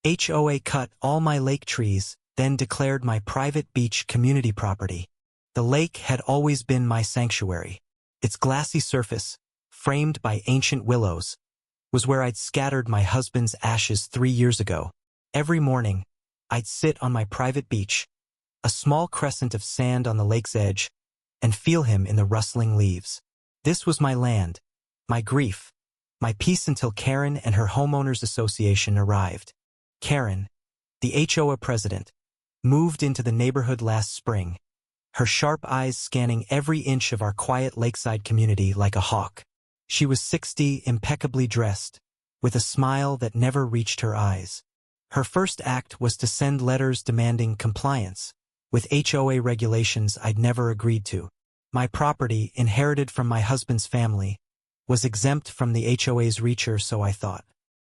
HOA cut all my lake trees, then declared my private beach community property. The lake had always been my sanctuary. Its glassy surface, framed by ancient willows, was where I'd scattered my husband's ashes 3 years ago. Every morning, I'd sit on my private beach, a small crescent of sand on the lake's edge, and feel him in the rustling leaves. This was my land, my grief, my peace until Karen and her homeowners association arrived. Karen, the HOA president, moved into the neighborhood last spring, her sharp eyes scanning every inch of our quiet lakeside community like a hawk. She was 60, impeccably dressed, with a smile that never reached her eyes. Her first act was to send letters demanding compliance with HOA regulations I'd never agreed to. My property, inherited from my husband's family, was exempt from the HOA's reacher, so I thought.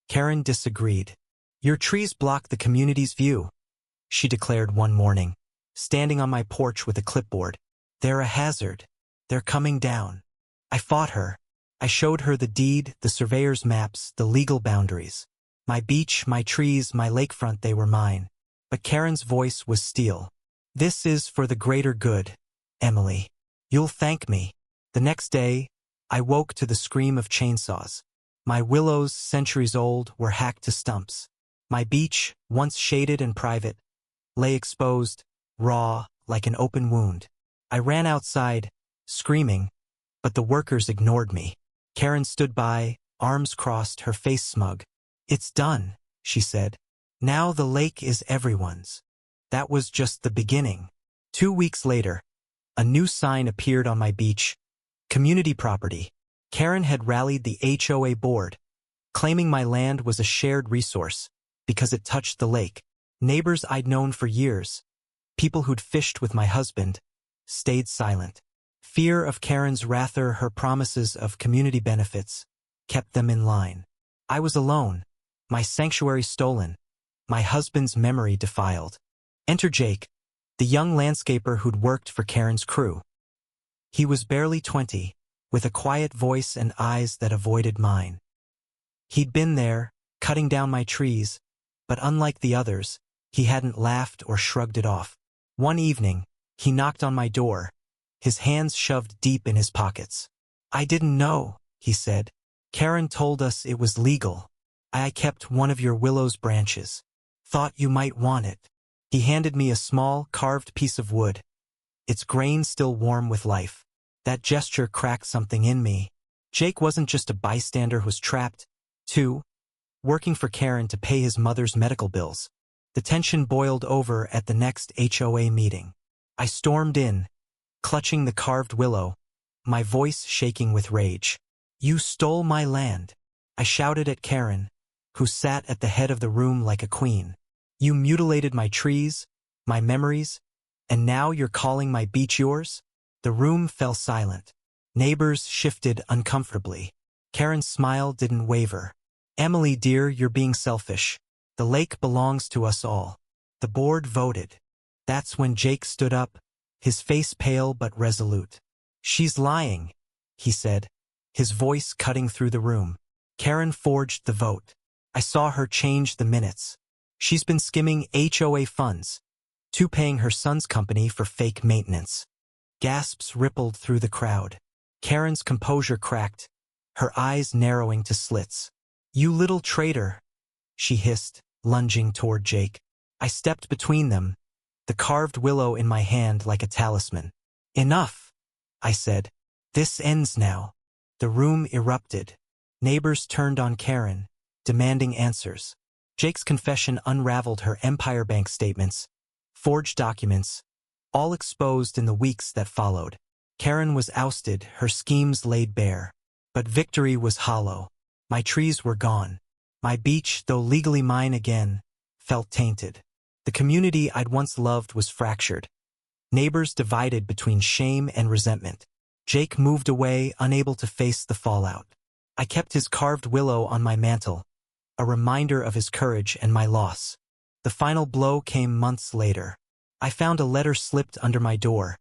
Karen disagreed. "Your trees block the community's view," she declared one morning, standing on my porch with a clipboard. "They're a hazard. They're coming down." I fought her. I showed her the deed, the surveyor's maps, the legal boundaries. My beach, my trees, my lakefront, they were mine. But Karen's voice was steel. "This is for the greater good, Emily. You'll thank me." The next day, I woke to the scream of chainsaws. My willows, centuries old, were hacked to stumps. My beach, once shaded and private, lay exposed, raw, like an open wound. I ran outside, screaming, but the workers ignored me. Karen stood by, arms crossed, her face smug. "It's done," she said. "Now the lake is everyone's." That was just the beginning. 2 weeks later, a new sign appeared on my beach. Community property. Karen had rallied the HOA board, claiming my land was a shared resource because it touched the lake. Neighbors I'd known for years, people who'd fished with my husband, stayed silent. Fear of Karen's wrath or her promises of community benefits kept them in line. I was alone, my sanctuary stolen, my husband's memory defiled. Enter Jake, the young landscaper who'd worked for Karen's crew. He was barely 20, with a quiet voice and eyes that avoided mine. He'd been there, cutting down my trees, but unlike the others, he hadn't laughed or shrugged it off. One evening, he knocked on my door, his hands shoved deep in his pockets. "I didn't know," he said. "Karen told us it was legal. I kept one of your willow's branches. Thought you might want it." He handed me a small, carved piece of wood, its grain still warm with life. That gesture cracked something in me. Jake wasn't just a bystander who was trapped, too, working for Karen to pay his mother's medical bills. The tension boiled over at the next HOA meeting. I stormed in, clutching the carved willow, my voice shaking with rage. "You stole my land," I shouted at Karen, who sat at the head of the room like a queen. "You mutilated my trees, my memories, and now you're calling my beach yours?" The room fell silent. Neighbors shifted uncomfortably. Karen's smile didn't waver. "Emily, dear, you're being selfish. The lake belongs to us all." The board voted. That's when Jake stood up, his face pale but resolute. "She's lying," he said, his voice cutting through the room. Karen forged the vote. I saw her change the minutes. She's been skimming HOA funds, to paying her son's company for fake maintenance. Gasps rippled through the crowd. Karen's composure cracked, her eyes narrowing to slits. "You little traitor," she hissed, lunging toward Jake. I stepped between them, the carved willow in my hand like a talisman. "Enough," I said. "This ends now." The room erupted. Neighbors turned on Karen, demanding answers. Jake's confession unraveled her Empire Bank statements, forged documents, all exposed in the weeks that followed. Karen was ousted, her schemes laid bare. But victory was hollow. My trees were gone. My beach, though legally mine again, felt tainted. The community I'd once loved was fractured. Neighbors divided between shame and resentment. Jake moved away, unable to face the fallout. I kept his carved willow on my mantle, a reminder of his courage and my loss. The final blow came months later. I found a letter slipped under my door,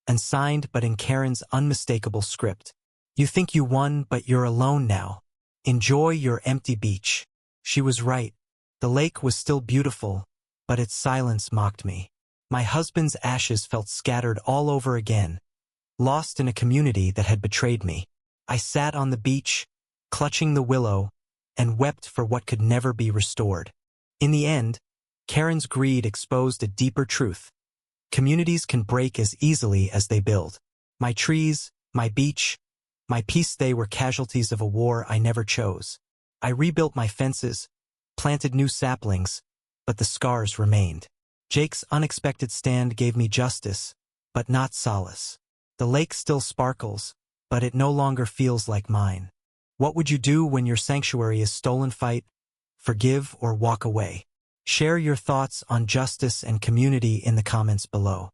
unsigned but in Karen's unmistakable script. "You think you won, but you're alone now. Enjoy your empty beach." She was right. The lake was still beautiful, but its silence mocked me. My husband's ashes felt scattered all over again, lost in a community that had betrayed me. I sat on the beach, clutching the willow, and wept for what could never be restored. In the end, Karen's greed exposed a deeper truth. Communities can break as easily as they build. My trees, my beach, my peace, they were casualties of a war I never chose. I rebuilt my fences, planted new saplings, but the scars remained. Jake's unexpected stand gave me justice, but not solace. The lake still sparkles, but it no longer feels like mine. What would you do when your sanctuary is stolen? Fight, forgive, or walk away? Share your thoughts on justice and community in the comments below.